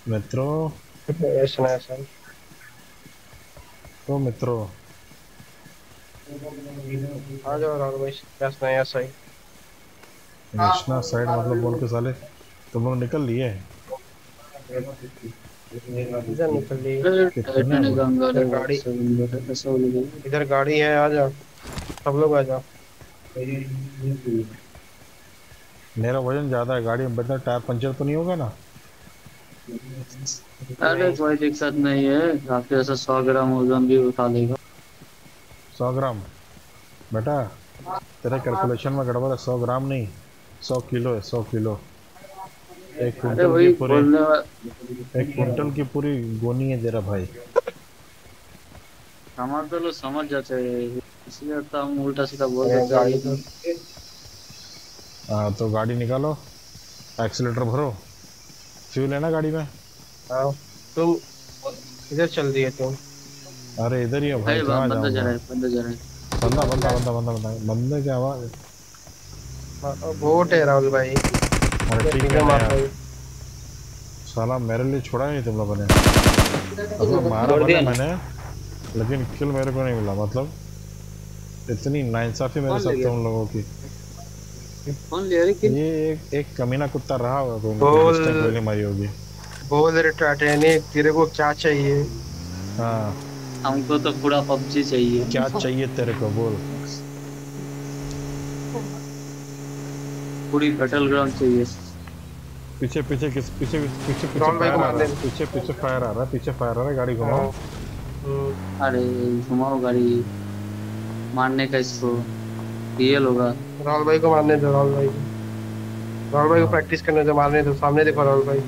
मित्रों ऐसा ऐसा तो मित्रों आ जाओ राहुल भाई, ऐसा है ऐसा ही। कृष्णा साइड मतलब बोल के साले तुम लोग निकल लिए। इधर निकल ली। कितने टाइटैनिक गंगा इधर रे गाड़ी, समुंदर है ऐसा हो गया। इधर गाड़ी है, आ जाओ सब लोग आ जाओ। मेरा वजन ज्यादा है, गाड़ी में बैठना, टायर पंचर तो नहीं होगा ना? अरे नहीं, कोई दिक्कत नहीं है, आपके ऐसा 100 ग्राम वजन भी उठा लेगा। 100 ग्राम? बेटा तेरे कैलकुलेशन में गड़बड़ है, 100 ग्राम नहीं, 100 किलो है, 100 किलो। एक अरे कुंटल की वही पूरी, बोलने एक कुंटल की पूरी गोनी है तेरा भाई। हमारे तो लोग समझ जाते हैं, इसलिए तो हम उल्टा सीधा बोल अरे देते हैं गाड़ी तो लेकिन हाँ तो गाड़ी निकालो, एक्सीलेटर भरो, फ्यूल है ना गाड़ी में? आओ। तुम इधर चल दिए तुम। अरे इधर ही है भाई, भाई कहाँ बंदा जा जाऊँगा? रहा है, बंदा जा रहा है। बंदा बंदा बंदा बंदा बंदा बंदे की आवाज़। वोट है राहुल भाई, अरे ये ठीक है सीधे ना मार यार, रहे साला मेरे लिए छोड़ा नहीं तुम लोगों ने। मतलब मारा छोड़ भले दिया ना। मैंने, लेकिन किल मेरे को नहीं मिला। मतलब इतनी नाइंसाफ़ी मेरे कौन ले साथ गया, तुम लोगों की। कौन ले लेकिन। ये एक कमीना कुत्ता रहा होगा कोई ना कोई, बोल, जिसने गोली मारी होगी। बोल रे टाइटैनिक, तेरे को क्या चाहिए? हाँ, हमको तो पूरा पबजी चाहिए। क्या चाहिए तेरे को बोल। पूरी बैटल ग्राउंड चाहिए। पीछे पीछे किस पीछे पीछे पीछे राहुल भाई को फायर आ रहा मारने है, दे। पीछे पीछे फायर आ रहा है, पीछे फायर आ रहा है, गाड़ी घुमाओ। हाँ, हम्म, अरे घुमाओ गाड़ी, मारने का इसको डीएल होगा। राहुल भाई को मारने दो, राहुल भाई को, राहुल भाई को हाँ प्रैक्टिस करने दो, मारने दो। सामने देखो राहुल भाई,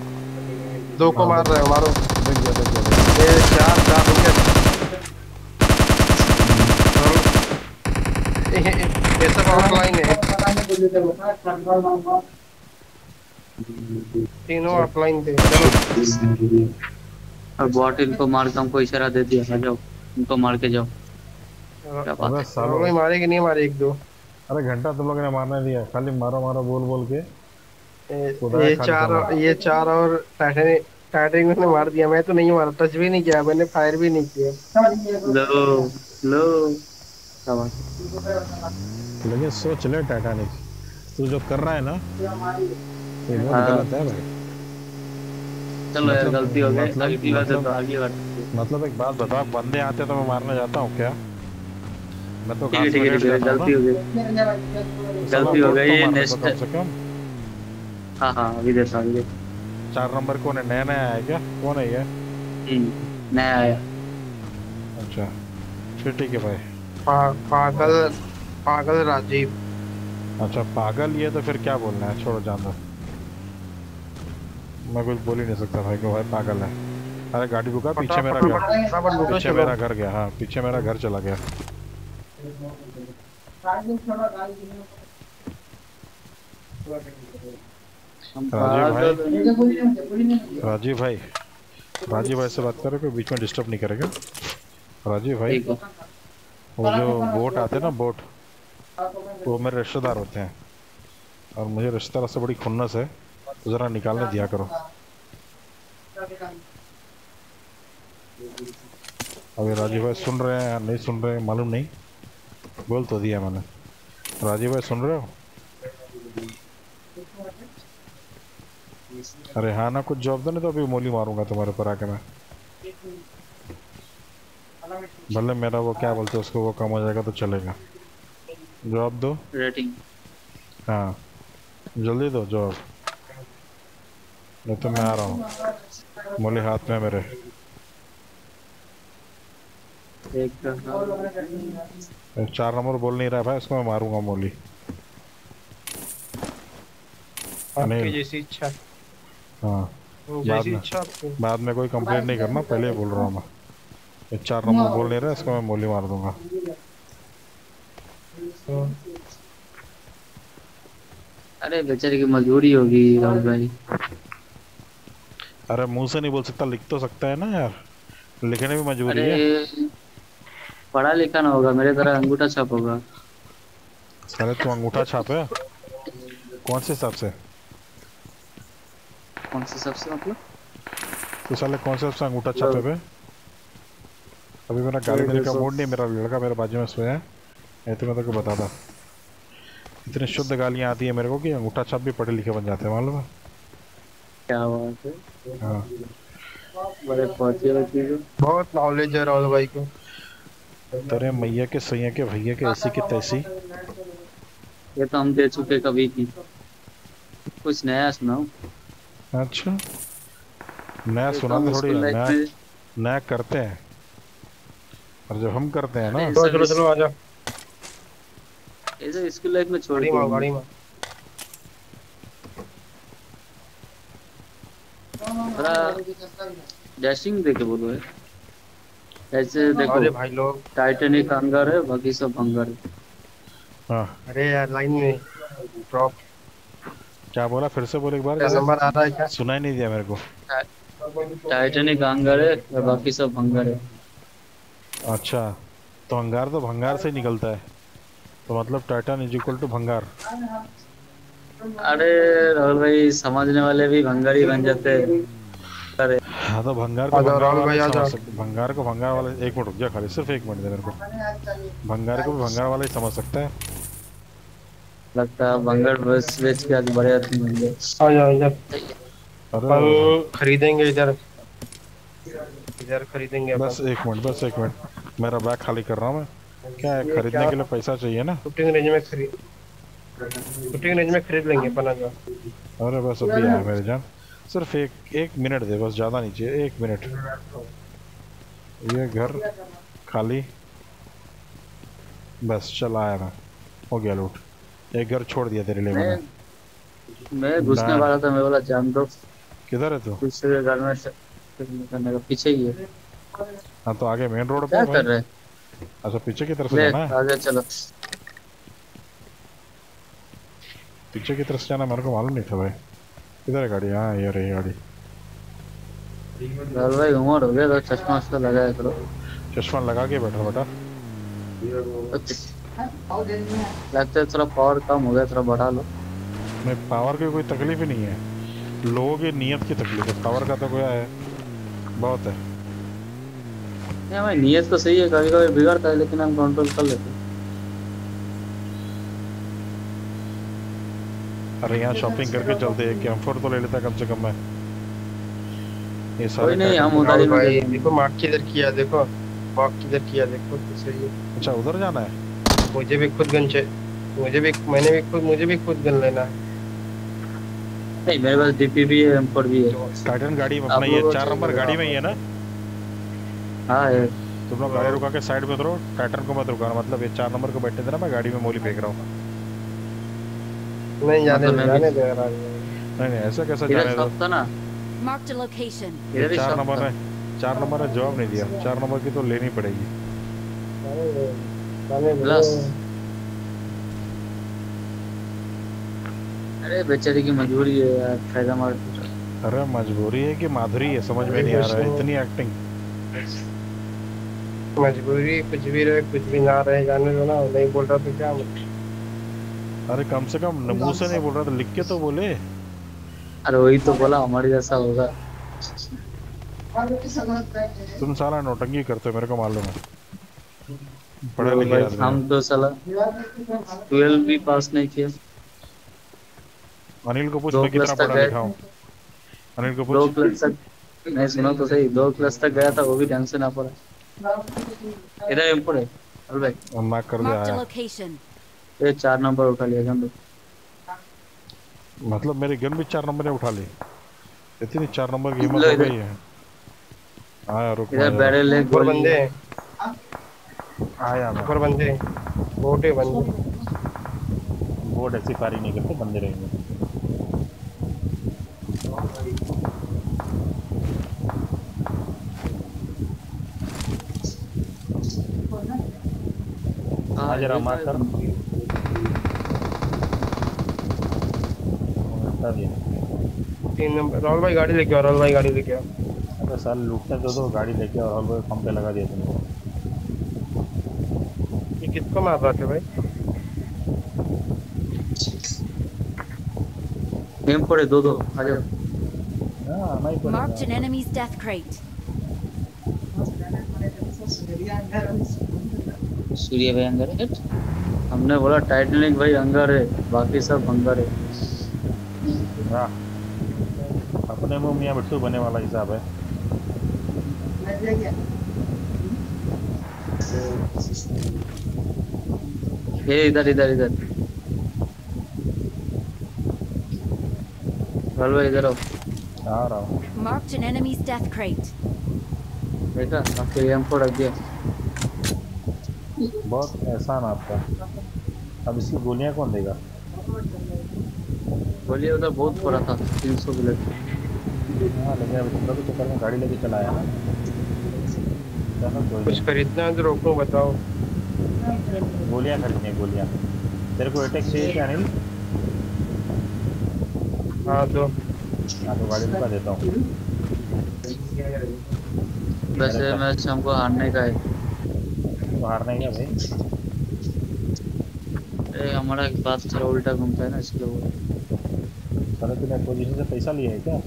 दो को हाँ, मार देख रहे हो, मारो। देख गया देख गया देख गया। ये चार चार हो गया राहुल। ये सब ऑफलाइन है, तीनों ऑफलाइन थे। चलो, और बॉट इनको मार के हमको इशारा दे दिया, आ जाओ इनको मार के जाओ। क्या बात अबे है। सालो, राहुल भाई मारे कि नहीं मारे एक दो? अरे घंटा तुम लोगों ने मारने दिया, खाली मारो मारो बोल बोल के खुदाया ये खाली चार, तुम लोग। ये चार और टाइटैनिक, टाइटैनिक ने मार दिया। मैं तो नहीं मारा, टच भी नहीं किया मैंने, फायर भी नहीं किया। लो लो, क्या बात लेकिन सोच ले टाइटैनिक, तू जो कर रहा है ना, ये है। बहुत हाँ गलत है भाई। चलो यार, मतलब गलती हो गई, मतलब अगली बार से तो मतलब अगली बार। मतलब एक बात बता, बंदे आते तो मैं मारने जाता हूँ क्या? मैं तो ठीक है घास ठीक में है लेट ठीक है, जाता हूँ ना। गलती हो गई, तो साला गलती हो बोट गई तो ये मारने तो नेक्स्ट। कम से कम। हाँ हाँ, अभी देता अभी देता। 4 नंबर कौन है, नया नया है क्या, कौन है ये? नया आया। अच्छा, फिर ठीक है भाई। पागल, पागल राजीव। अच्छा पागल ये तो फिर क्या बोलना है, छोड़ो जान दो। मैं कुछ बोल ही नहीं सकता भाई को, भाई पागल है। अरे गाड़ी रुका, पीछे मेरा फटाफट घर, फटाफट लूटो, पीछे चलो। मेरा घर गया, हाँ पीछे मेरा घर चला गया। हम राजीव भाई, पागल। राजीव भाई, राजीव भाई से बात करो, कोई बीच में डिस्टर्ब नहीं करेगा। राजीव भाई, ठीक है। वो जो बोट आते हैं ना, बोट, वो मेरे रिश्तेदार होते हैं, और मुझे रिश्तेदार से बड़ी खुन्नस है, तो ज़रा निकालने दिया करो। अभी राजीव भाई सुन रहे हैं या नहीं सुन रहे हैं मालूम नहीं, बोल तो दिया मैंने। राजीव भाई सुन रहे हो? अरे हाँ ना, कुछ जवाब दो, नहीं तो अभी मोली मारूंगा तुम्हारे ऊपर आके मैं। भले मेरा वो क्या बोलते हैं उसको, वो कम हो जाएगा तो चलेगा। जवाब दो। रेटिंग। हाँ जल्दी दो जवाब, नहीं तो मैं आ रहा हूँ, मोली हाथ में मेरे। एक 4 नंबर बोल नहीं रहा भाई, उसको मैं मारूंगा मोली। आपकी अनिल, जैसी इच्छा, हाँ बाद जैसी में, इच्छा आपकी। बाद में कोई कंप्लेंट नहीं करना, पहले ही बोल रहा हूँ मैं। ये 4 नंबर बोल नहीं रहा, इसको मैं मोली मार दूंगा। हम्म, अरे बेचारे की मजबूरी होगी राहुल भाई। अरे मुंह से नहीं बोल सकता, लिख तो सकता है ना यार, लिखने भी मजबूरी है। अरे पढ़ा लिखा ना होगा, मेरे तरह अंगूठा छाप होगा। साले तू अंगूठा छापे, कौन से हिसाब से? कौन से सबसे मतलब? तो साले कौन से उससे अंगूठा छापे पे? अभी मेरा गाली देने का मूड नहीं, मेरा लड़का मेरे बाजू में सोया है, नहीं तो मैं तेरे को बताता। इतनी शुद्ध गालियाँ आती है मेरे को कि अंगूठा छाप भी पढ़े लिखे बन जाते हैं, मालूम है? क्या बात है, हाँ। बड़े पहुंचे हो चीज़। बहुत नॉलेज है राहुल भाई को। तेरे मैया के सैया के भैया के ऐसी की तैसी। ये तो हम दे चुके कभी की। कुछ नया सुनाओ। अच्छा, नया ये तो सुनाते हम थोड़ी स्कूल है, लाइफ नया में। नया करते हैं। और जब हम करते हैं अरे ना, ये चलो सब चलो चलो आ जाओ। ये सब स्कूल लाइफ में छोड़ गाड़ी दिया में आओ, हमने। गाड़ी में। थोड़ा डैशिंग दे के बोलो है। ऐसे देखो, अरे भाई लोग। टाइटैनिक अंगर है, बाकी सब भंगर है। हाँ। अरे यार लाइन में ड्रॉप। क्या बोला, फिर से बोल एक बार क्या जरा। नंबर आ रहा है क्या? सुनाई नहीं दिया मेरे को। टाइटैनिक अंगर है और बाकी सब भंगर है। अच्छा, तो अंगार तो भंगार से ही निकलता है, तो मतलब टाइटन इज इक्वल टू भंगार। अरे राहुल भाई, समझने वाले भी भंगर ही बन जाते हैं। अरे हाँ, तो भंगार को आ जाओ भंगार राहुल वाला भाई ही आ समझ जाओ। सकते, भंगार को भंगार वाला, एक मिनट रुक जा, खाली सिर्फ एक मिनट दे मेरे को। भंगार को भी भंगार वाला ही समझ सकता है। लगता है भंगर बस बेच के आज बड़े आदमी बन गए। आ जाओ इधर। अरे अपन खरीदेंगे इधर। इधर खरीदेंगे अपन। बस एक मिनट, बस एक मिनट, मेरा बैग खाली कर रहा हूँ मैं। क्या है, ये खरीदने क्या? के लिए पैसा चाहिए ना? शूटिंग रेंज में खरीद। शूटिंग रेंज में खरीद लेंगे अपन, आ जाओ। अरे बस अभी आया मेरे जान। सिर्फ एक एक मिनट दे, बस ज़्यादा नहीं चाहिए, एक मिनट। ये घर खाली, बस चल आया मैं। हो गया लूट, एक घर छोड़ दिया तेरे लिए मैंने। मैं घुसने डन। वाला था, मैं बोला जान दो। किधर है तू? दूसरे घर में से करने का पीछे ही है। हाँ, तो आगे मेन रोड पे क्या है कर भाई। रहे हैं? अच्छा, पीछे की तरफ से ले जाना है? आगे चलो। पीछे की तरफ से जाना मेरे को मालूम नहीं था भाई। किधर है गाड़ी? हाँ, ये रही गाड़ी। राहुल भाई उम्र हो गया तो चश्मा वश्मा लगाया करो। चश्मा लगा के बैठा बेटा। लगता है थोड़ा पावर कम हो गया, थोड़ा बढ़ा लो। नहीं, पावर की कोई तकलीफ ही नहीं है, लोगों की नीयत की तकलीफ है, पावर का तो क्या है, बहुत है। नहीं हमारी नीयत तो सही है, कभी कभी बिगड़ता है लेकिन हम कंट्रोल कर लेते हैं। अरे यहाँ शॉपिंग करके चलते हैं, कैम्फर तो ले लेता कम से कम मैं। ये सारे कोई नहीं, टाइटन हम को। उधारी राहुल में दे भाई देंगे। देखो मार्क किधर किया, देखो मार्क किधर किया, देखो तो सही। अच्छा, उधर जाना है? मुझे भी खुद गन चाहिए। मुझे भी खुद गन लेना है। नहीं मेरे पास डीपी भी है, M4 भी है। जो टाइटन गाड़ी में आप अपना, ये लोगों को 4 नंबर चाहिए गाड़ी में ही आप। है ना? हाँ है। तुम लोग गाड़ी रुका के साइड में उतरो, टाइटन को मत रुकाना, मतलब ये 4 नंबर को बैठने देना, मैं गाड़ी में मोली फेंक रहा हूँ। नहीं मतलब मैं भी जाने दे रहा हूँ। नहीं नहीं, ऐसा कैसे इधर जाने दो। शॉप था ना, Marked a location. इधर ही 4 शॉप नंबर था। ने 4 नंबर ने जवाब नहीं दिया, 4 नंबर की तो लेनी पड़ेगी। जाने दो। प्लस अरे बेचारी की मजबूरी है यार, फायदा मार। अरे मजबूरी है कि माधुरी है, समझ में नहीं आ रहा है, इतनी एक्टिंग। मजबूरी कुछ भी रहे कुछ भी ना रहे, जाने दो ना, नहीं बोल रहा तो क्या मतलब। अरे कम से कम मुंह से नहीं बोल रहा, तो लिख के तो बोले। अरे वही तो बोला, हमारे जैसा होगा। तुम साला नौटंकी करते हो, मेरे को मालूम है, पढ़े तो लिखे भाई आदमी हो। हम तो साला 12 भी पास नहीं किया। अनिल को पूछ 2 मैं कितना क्लास तक पढ़ा गए लिखा हूँ। अनिल को 2 पूछ। क्लास तक नहीं, सुनो तो सही, 2 क्लास तक गया था, वो भी ढंग से ना पढ़ा। इधर M4 है अरे भाई। और मार्क कर दिया Marked a आया। location. ये 4 नंबर उठा लिया जान दो। मतलब मेरी गन भी 4 नंबर ने उठा ली, इतनी 4 नंबर की हिम्मत लो हो इधर, गई है। आया, रुक मैं इधर जरा। बैरल है, ऊपर गोली बंदे है। हैं, आया मैं। ऊपर बंदे हैं, बोटे बंदे। बोर्ड ऐसी फायरिंग नहीं करते, बंदे रहेंगे। हाँ आज जरा ये मार्क कर। हटा दिया। 3 नंबर राहुल भाई गाड़ी लेके आओ, राहुल भाई गाड़ी लेके आओ। अरे साल लूटने तो गाड़ी लेके और हॉल पंप पे लगा दिया तुमको। ये किसको मार रहा था भाई? M4 है, 2 2 आ जाओ। हाँ आना ही Marked an पड़ेगा। enemy's death crate. सूर्य भाई अंदर है। हमने बोला टाइटैनिक भाई अंदर है, बाकी सब अंदर है। हाँ अपने मुंह मियाँ बिट्टू बने वाला हिसाब है। ये इधर इधर इधर राहुल भाई इधर आओ। आ रहा हूँ। Marked an enemy's death crate. देखा आपके M4 रख दिया। बहुत एहसान आपका। अब इसकी गोलियां कौन देगा? बोलिए उधर बहुत पड़ा था 300 बुलेट। हाँ लेकिन अभी तुम लोग के चक्कर में गाड़ी लेके चला आया ना। चलो कोई कुछ नहीं। खरीदना है तो रोको बताओ। गोलियां खरीदनी है गोलियां। तेरे को एटेक चाहिए क्या अनिल? हाँ तो हाँ तो गाड़ी रुका देता हूँ। वैसे मैच हमको हारने का है। तो हारना ही है भाई। अरे हमारा एक बात थोड़ा उल्टा घूमता है ना इसलिए वो। साले तूने पोजीशन से पैसा लिया है क्या?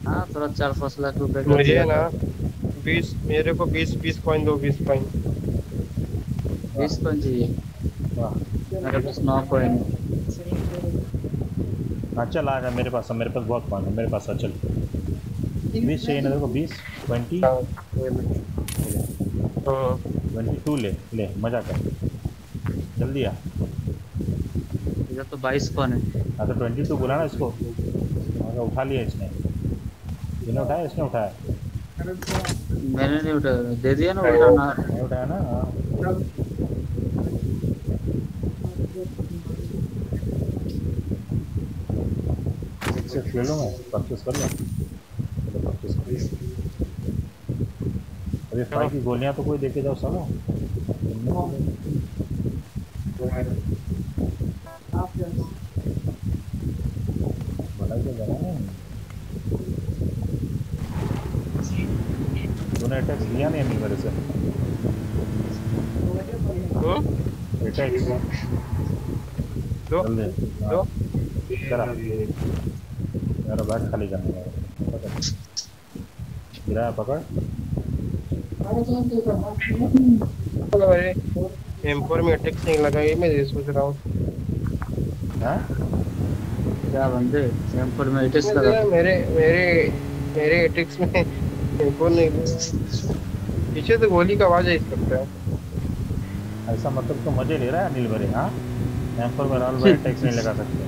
हाँ थोड़ा 4-5 लाख रुपए का मुझे दिया ना था। 20 मेरे को 20 कॉइन दो 20 कॉइन। 20 कौन चाहिए? वाह। मेरे पास 9 कॉइन है। हाँ चल आ जा मेरे पास। मेरे पास बहुत कॉइन है मेरे पास। चल 20 चाहिए ना तेरे को? 20 20 हाँ 22 ले ले मजा कर। जल्दी आ। इधर तो 22 कौन है? हाँ तो 22 बोला ना इसको। हाँ तो उठा लिया इसने। इसने उठाया इसने उठाया। मैंने नहीं उठाया, दे दिया ना उल्टा ना। नहीं उठाया ना। हाँ इससे खेल लूँगा प्रैक्टिस कर लो। चलो प्रैक्टिस कर लो। अभी फाइव की गोलियाँ तो कोई देके जाओ सालो। भलाई तो बना है। तूने अटैक्स लिया नहीं अभी मेरे से? अटैक्स दो जल्दी। दो हाँ करा मेरा बैग खाली करने का। पकड़ गिराया पकड़। मेरे M4 में अटैक नहीं लगा ये मैं ये सोच रहा हूँ। हाँ क्या बंदे M4 में एटेक्स लगा। मेरे मेरे मेरे अटैक्स में M4 नहीं लगा। पीछे से गोली का आवाज आई सकता है। ऐसा मतलब तो मजे ले रहा है अनिल भरे। हाँ M4 में राहुल भाई अटैक्स नहीं लगा सकते।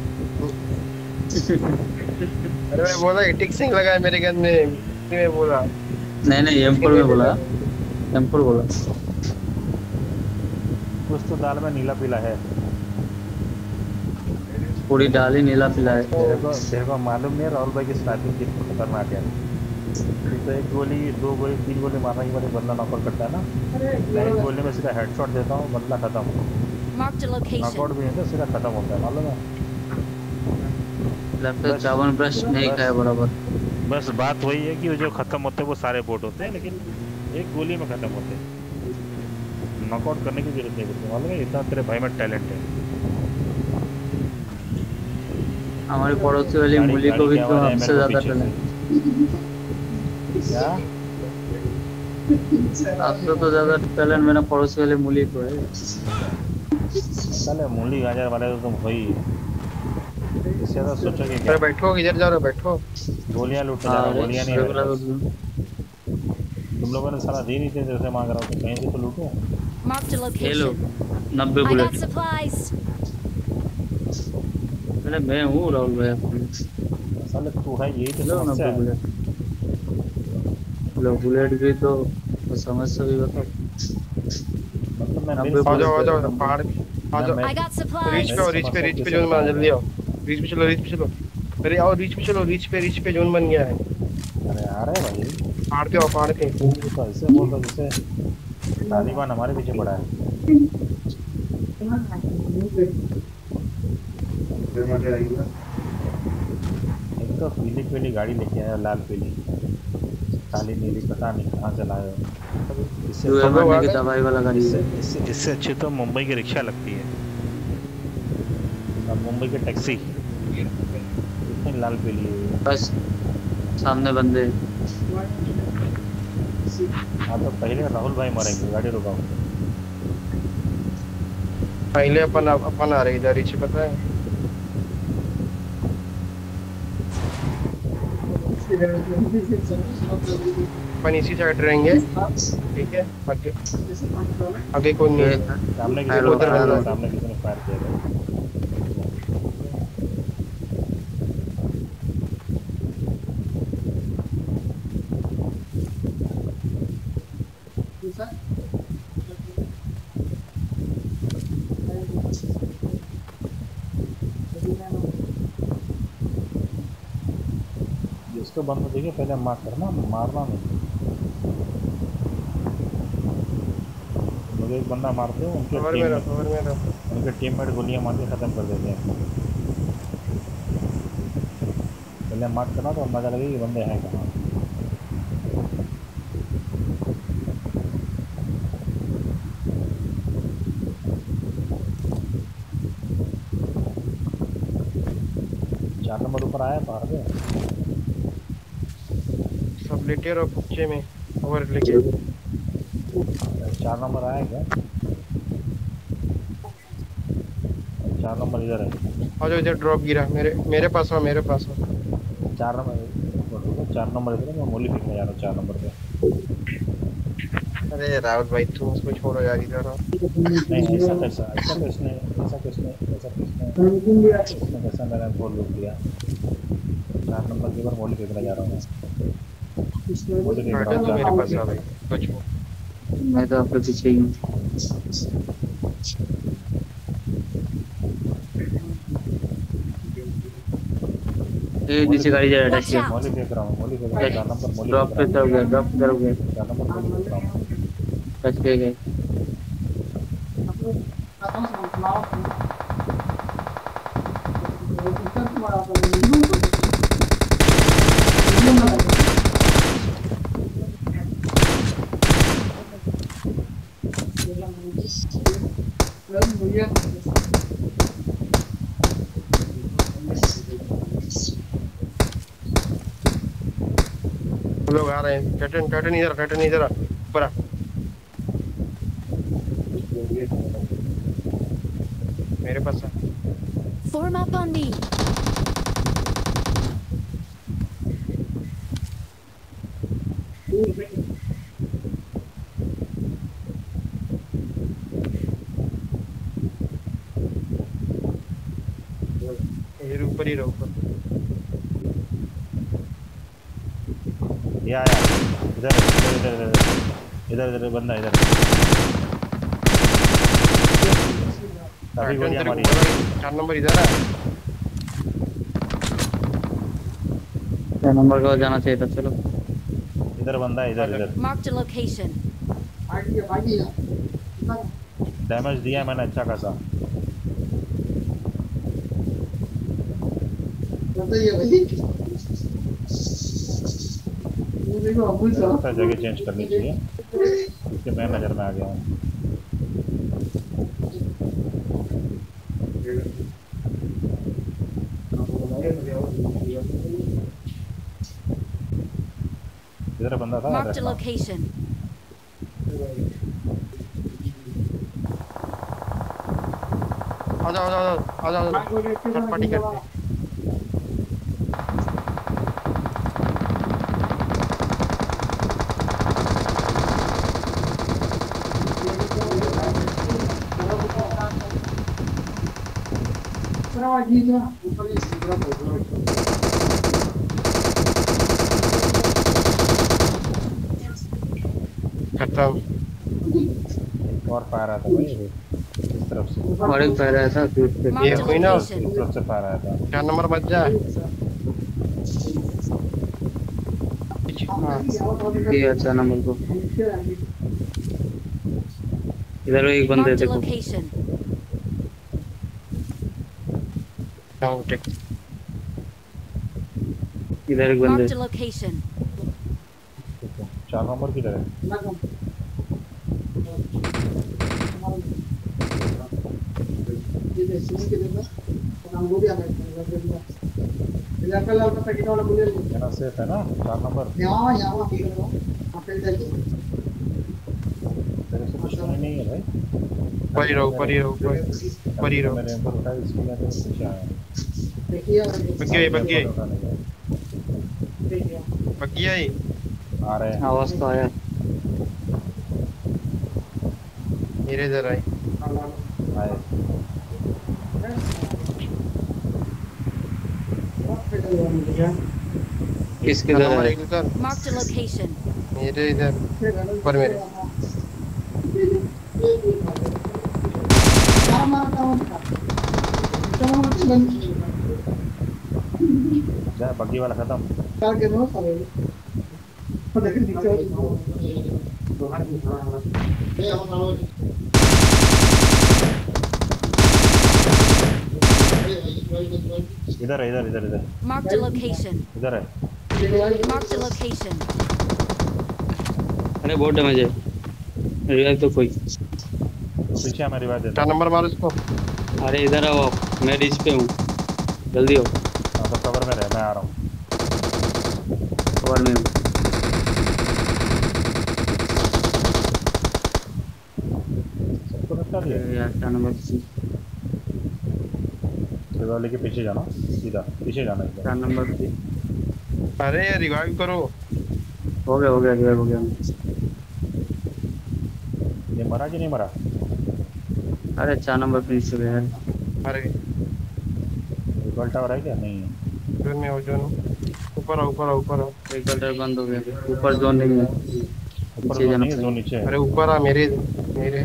अरे मैं बोला अटैक्स नहीं लगा है मेरे गन में। मैं बोला नहीं M4 में बोला। M4 बोला। कुछ तो दाल में नीला पीला है। पूरी डाली नीला पीला है। तेरे को मालूम नहीं है राहुल भाई की स्नाइपिंग कितनी खतरनाक है। तो एक गोली 2 गोली 3 गोली मारने के बाद बंदा नॉकआउट करता है ना। मैं एक गोली में सीधा हेडशॉट देता हूँ बंदा खत्म। Marked a knockout location. भी है तो सीधा खत्म होता है मालूम है। लगता है चावल ब्रश नहीं खाया बराबर। बस बात वही है कि जो खत्म होते हैं वो सारे बोट होते हैं लेकिन एक गोली में खत्म होते हैं। नॉकआउट करने की जरूरत नहीं पड़ती मालूम है। इतना तेरे भाई में टैलेंट है। हमारी पड़ोसी वाली मूली को भी तो हमसे ज्यादा टैलेंट। क्या? आपको तो ज्यादा टैलेंट मेरा पड़ोसी वाली मूली को है। चले मूली गाजर वाले तो तुम वही इससे ज़्यादा सोचोगे क्या? अरे बैठो इधर जाओ बैठो। गोलियां लूटने जा रहा हूँ। गोलियां नहीं है मेरे पास। तुम लोगों ने सारा दे नहीं थे जैसे मांग रहा हूँ तो कहीं से तो लूटो। Marked a ये लो location. 90 I got bullet. supplies. मैं हूँ राहुल भाई आपको। साले तू है यही तो लो समस्या 90 है। बुलेट। लो बुलेट भी तो समस्या भी बताओ। मतलब मैं 90 मेरे आ जाओ बुलेट। पहाड़ आ जाओ। I got reach supplies. पे आओ रीच पे जोन बना जल्दी आओ। रीच पे चलो। अरे आओ रीच पे जोन बन गया है। अरे आ रहे भाई। पहाड़ पे तो ऐसे बोल रहा जैसे तालिबान हमारे पीछे पड़ा है। एक तो पीली गाड़ी लेके आया लाल पीली काली नीली पता नहीं कहाँ से लाए हो। इससे चूहे मारने की दवाई वाला गाड़ी है। इससे अच्छी तो मुंबई की रिक्शा लगती है। अब मुंबई की टैक्सी इतनी लाल पीली है। बस सामने बंदे। हाँ तो पहले राहुल भाई मरेंगे, गाड़ी रुकाओ। पहले अपन आ रहे इधर ही पता है। अपन इसी साइड रहेंगे, ठीक है। आगे आगे कोई नहीं है। सामने किसी हेलो, ने फायर हेलो। किया, सामने किसी ने फायर किया था। जिसको बंद देखिए पहले मार करना, मारना नहीं। मुझे एक बंदा मारते हैं, कवर में रहो, कवर में रहो। उनके टीममेट गोलियां मार के खत्म कर देते हैं। पहले मार करना तो मजा लगेगी बंदे हैं कहाँ। चार नंबर ऊपर आया पहाड़ पे। सब लेटे रहो पुच्चे में, कवर लेके। 4 नंबर आया क्या? 4 नंबर इधर है। और जो इधर ड्रॉप गिरा, मेरे पास आओ, मेरे पास आओ। 4 नंबर, 4 नंबर इधर है। मैं मोली फेंकने जा रहा हूँ 4 नंबर पे। अरे राहुल भाई तुम उसको छोड़ो यार, इधर आओ। नहीं ऐसा कैसा, इसने कैसा मैंने बोल लूट दिया। 4 नंबर के ऊपर मोली फेंकने जा रहा हूँ मैं। मोली फेंक रहा हटो हूँ तो 4 मेरे नंबर पास आओ भाई, कुछ हो। मैं तो आपके पीछे ही हूँ। ये नीचे गाड़ी जा रहा है। मोली फेंक रहा हूँ, मोली फेंक रहा हूँ 4 नंबर, मोली ड्रॉप फेंक पे रहा तरफ गया, ड्रॉप पे तरफ गया। हूँ 4 नंबर, मोली फेंक रहा हूँ। बच के गए। हम लोग आ रहे हैं। कैटन कैटन इधर, कैटन इधर आ, ऊपर आ। मेरे पास आ। Form up on me. इधर ऊपर ही रहो, ऊपर। ये आया इधर इधर इधर इधर इधर बंदा इधर। काफी कैटन गोलियां तेरे मारी। को 4 नंबर इधर है। 4 नंबर का जाना चाहिए था। चलो इधर बंदा है, इधर इधर। Marked a location. डैमेज दिया है मैंने अच्छा खासा। लगता है जगह चेंज करनी चाहिए क्योंकि मैं नज़र में आ गया हूँ। इधर बंदा था, याद Marked a रखना। location. आ जाओ, आ जाओ, आ जाओ, आ जाओ। थर्ड पार्टी करते हैं। खत्म। एक और फायर आया था भाई अभी, इस तरफ से। और एक पैर आया था फिर से। Marked a हुई ना? इस location. तरफ से फायर आया था। 4 नंबर बच जा। हाँ, ये अच्छा नंबर को इधर एक बंदे Marked a देखो। location. हाँ, टेक। इधर एक बंदे। Marked a location. ठीक है, 4 नंबर किधर है? मेरा सेफ है ना 4 नंबर। तेरे से दुश्मनी नहीं है भाई। ऊपर ही रहो, ऊपर ही रहो, ऊपर ही रहो। मेरे ऊपर उठा इसके लिए तेरे पीछे आया। बग्गी आई। आ रहे हैं। आवाज तो आया। मेरे इधर आई। आए। किसके नंबर इधर है? एक इधर, Marked a location. मेरे इधर ऊपर मेरे। जा बग्गी वाला खत्म। इधर है, इधर इधर इधर Marked a location. इधर है। Marked a location. अरे बहुत डैमेज है। रिवाइव तो कोई। पीछे है, मैं रिवाइव देता 4 नंबर मारो इसको। अरे इधर आओ आप, मैं रिच पे हूँ, जल्दी हो। हूँ। तो कवर में रह, मैं आ रहा हूँ। कवर में हूँ। सबको निपटा दिया। अरे यार 4 नंबर रिवाइव के पीछे जाना, सीधा पीछे जाना एकदम। 4 नंबर पे अरे यार रिवाइव करो। हो गया रिवाइव हो गया। ये मरा कि नहीं मरा? अरे 4 नंबर पे नीचे गया यार। मर गए। रिकॉल टावर है क्या? नहीं है। जोन में हो, जोन में। ऊपर आओ, ऊपर आओ, ऊपर आओ। एक गल्टर बंद हो गया। ऊपर जोन नहीं है, ऊपर नीचे जो जाना नहीं है, जो पड़ेगा। नीचे है। अरे ऊपर आ, मेरे मेरे।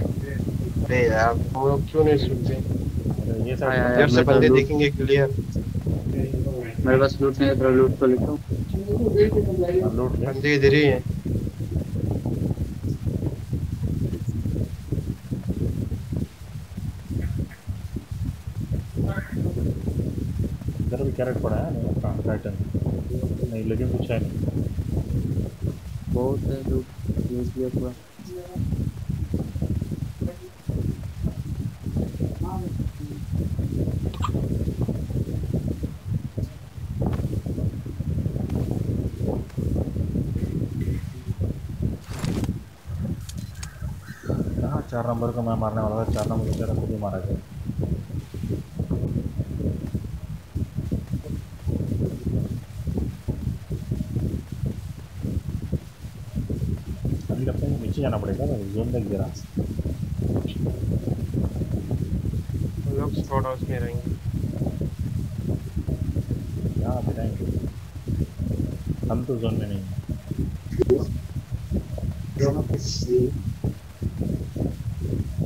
अरे यार हम लोग क्यों नहीं सुनते? अरे ये आया, आया। इधर साइड से मैं बंदे तो देखेंगे क्लियर। मेरे पास लूट नहीं है, थोड़ा लूट तो लेता हूँ। लूट ले। बंदे इधर ही हैं। इधर भी कैरेट पड़ा है नहीं अपना टाइटन नहीं, लेकिन कुछ है नहीं। बहुत है लूट, यूज किया पूरा। हाँ 4 नंबर को मैं मारने वाला था, 4 नंबर को तेरा खुद ही मारा गया। अभी लगता है नीचे जाना पड़ेगा, जोन देख दे रहा। हम लोग स्क्वाड हाउस में रहेंगे। यहाँ पे रहेंगे, हम तो जोन में नहीं है।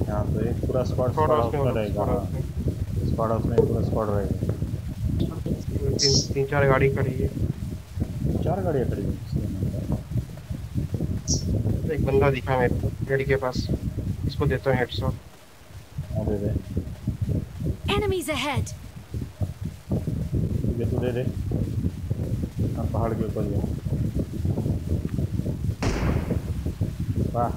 यहाँ तो एक पूरा स्क्वाड स्क्वाड हाउस में में हो, रहेगा। स्क्वाड हाँ हाउस में। स्क्वाड हाउस में पूरा स्क्वाड रहेगा। 3-4 गाड़ी खड़ी है। 4 गाड़ियाँ खड़ी हैं इसमें। एक बंदा दिखा मेरे को गाड़ी के पास, इसको देता हूँ हेडशॉट। हाँ दे दे, Enemies ahead. ठीक है तू दे दे। हाँ पहाड़ के ऊपर ही है। वाह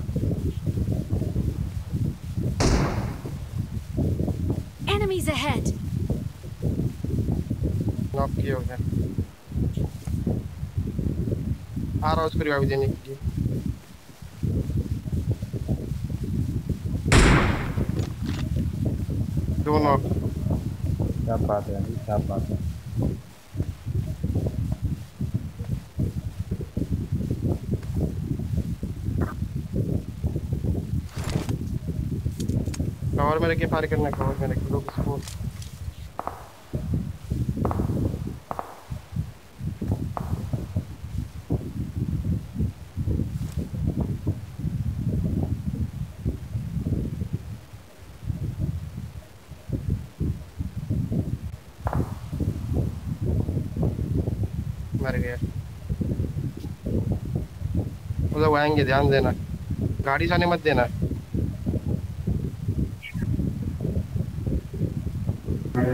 Enemies ahead. नॉक किए हो गया। आ रहा उसको रिवाइव देने के लिए। दो नॉक। क्या बात है अभी, क्या बात है। कवर में रख के फायर करना, कवर में रख लो उसको। मर गया। वो लोग आएंगे, ध्यान देना। गाड़ी से आने मत देना।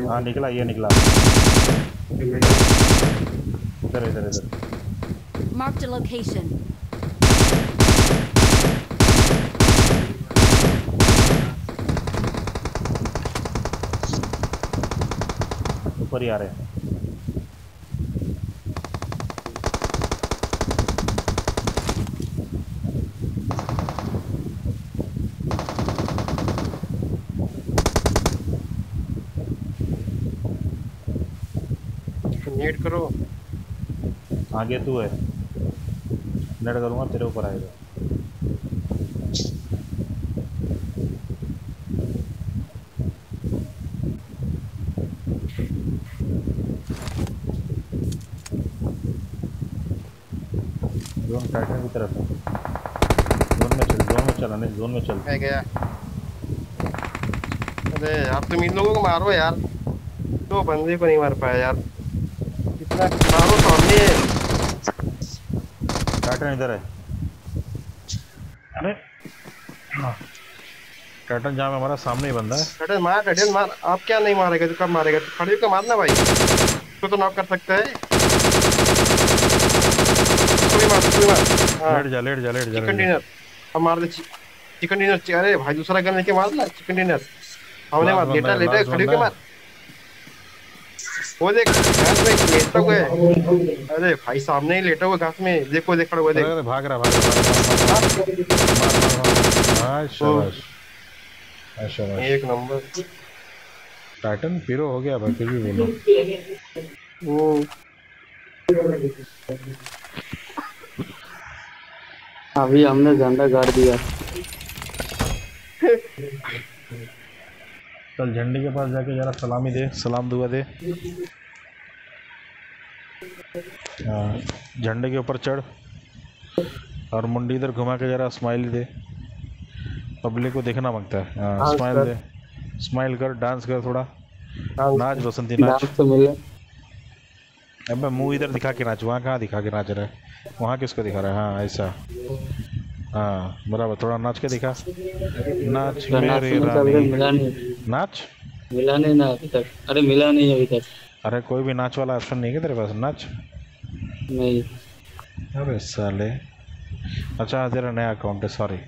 हाँ निकला, ये निकला। इधर इधर इधर। Marked a location. ऊपर ही आ रहे हैं। नीड करो। आगे तू है, नेट करूँगा तेरे ऊपर आएगा। जोन टाइटन की तरफ है। जोन में चल अनिल, जोन में चल। मैं गया। अरे यार तुम इन लोगों को मारो यार, दो बंदे को नहीं मार पाया यार, कितना मारो सामने। टाइटन इधर है। अरे टाइटन जहाँ हमारा सामने ही बंदा है। टटल मार। आप क्या नहीं मारेगा तो कब मारेगा? तो खड़े होकर मारना भाई, तो नॉक कर सकता है। कोई मार, कोई मार। हाँ, लेट जा चिकन डिनर। अब मार दे चिकन डिनर। अरे भाई दूसरा गन लेके मार ला चिकन डिनर। हमने मार, लेटा लेटा खड़े होकर मार। वो देख घास में लेटा हुआ है। अरे भाई सामने ही लेटा हुआ घास में, देखो देख खड़ा हुआ देख। अरे भाग रहा मार। शाबाश शाबाश। एक नंबर। टाइटन पीरो हो गया भाई, फिर भी बोलो। वो अभी हमने झंडा गाड़ दिया। चल झंडे के पास जाके जरा सलामी दे, सलाम दुआ दे। हाँ, झंडे के ऊपर चढ़ और मुंडी इधर घुमा के जरा स्माइल दे। पब्लिक को देखना मांगता है। हाँ, स्माइल दे, स्माइल कर, डांस कर थोड़ा, नाच बसंती नाच। तो मिले। अबे मुंह इधर दिखा के नाच, वहाँ कहाँ दिखा के नाच रहा है? वहाँ किसको दिखा रहा है? हाँ ऐसा, हाँ बराबर, थोड़ा नाच के दिखा। नाच मेरे रानी, मिला नहीं, नाच। मिला नहीं ना अभी तक। अरे मिला नहीं अभी तक। अरे कोई भी नाच वाला ऑप्शन नहीं है तेरे पास? नाच। नहीं। अबे साले, अच्छा तेरा नया अकाउंट है, सॉरी।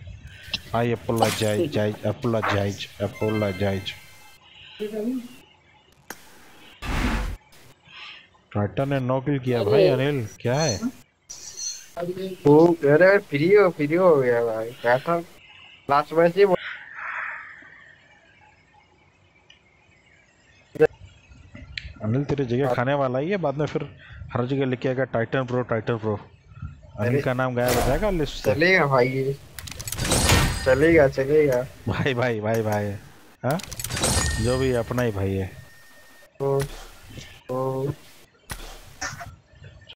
आई अपोलोजाइज। टाइटन ने नॉक किया भाई। अनिल क्या है? वो अरे फ्री हो गया भाई। क्या था लास्ट मैच ही। अनिल तेरी जगह खाने वाला ही है, बाद में फिर हर जगह लिख के आएगा टाइटन प्रो। अनिल का नाम गायब हो जाएगा लिस्ट से। चलेगा भाई ये, चलेगा। भाई हाँ, जो भी अपना ही भाई है। तो